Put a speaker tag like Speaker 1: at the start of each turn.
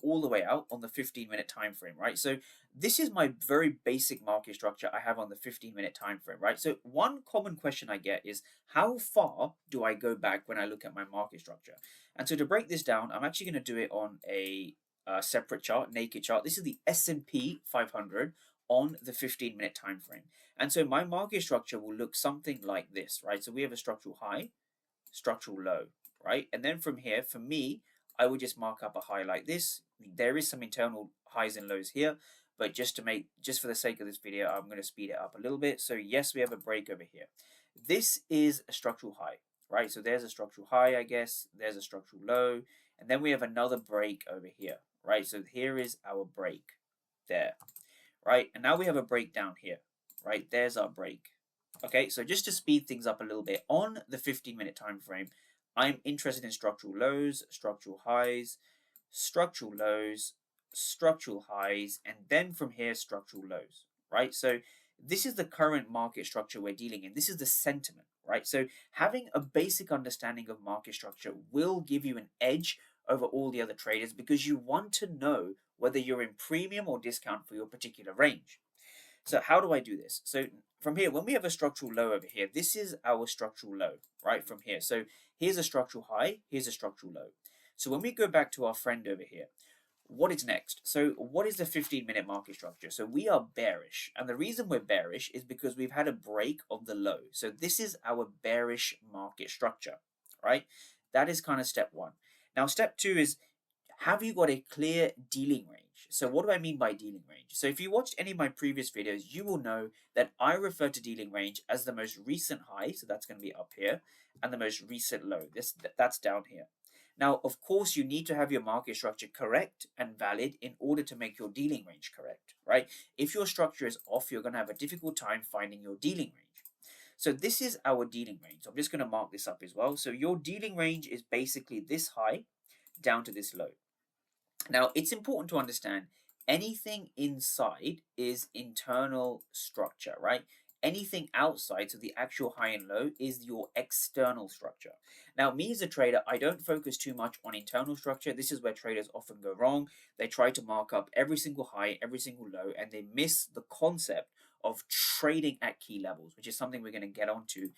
Speaker 1: all the way out on the 15-minute time frame, right? So this is my very basic market structure I have on the 15-minute time frame, right? So one common question I get is how far do I go back when I look at my market structure? And so to break this down, I'm actually going to do it on a separate chart, naked chart. This is the S&P 500 on the 15-minute time frame. And so my market structure will look something like this, right? So we have a structural high, structural low, right? And then from here, for me, I would just mark up a high like this. There is some internal highs and lows here, but just for the sake of this video, I'm going to speed it up a little bit. So yes, we have a break over here. This is a structural high, right? So there's a structural high, I guess. There's a structural low. And then we have another break over here, right? So here is our break there, right? And now we have a break down here, right? There's our break. Okay, so just to speed things up a little bit, on the 15-minute time frame, I'm interested in structural lows, structural highs, structural lows, structural highs, and then from here, structural lows, right? So this is the current market structure we're dealing in. This is the sentiment, right? So having a basic understanding of market structure will give you an edge over all the other traders because you want to know whether you're in premium or discount for your particular range. So how do I do this? So from here, when we have a structural low over here, this is our structural low, right, from here. So here's a structural high, here's a structural low. So when we go back to our friend over here, what is next? So what is the 15-minute market structure? So we are bearish. And the reason we're bearish is because we've had a break of the low. So this is our bearish market structure, right? That is kind of step one. Now, step two is, have you got a clear dealing range? So what do I mean by dealing range? So if you watched any of my previous videos, you will know that I refer to dealing range as the most recent high, so that's going to be up here, and the most recent low. That's down here. Now, of course, you need to have your market structure correct and valid in order to make your dealing range correct, right? If your structure is off, you're going to have a difficult time finding your dealing range. So this is our dealing range. So I'm just going to mark this up as well. So your dealing range is basically this high down to this low. Now, it's important to understand anything inside is internal structure, right? Anything outside, so the actual high and low, is your external structure. Now, me as a trader, I don't focus too much on internal structure. This is where traders often go wrong. They try to mark up every single high, every single low, and they miss the concept of trading at key levels, which is something we're going to get onto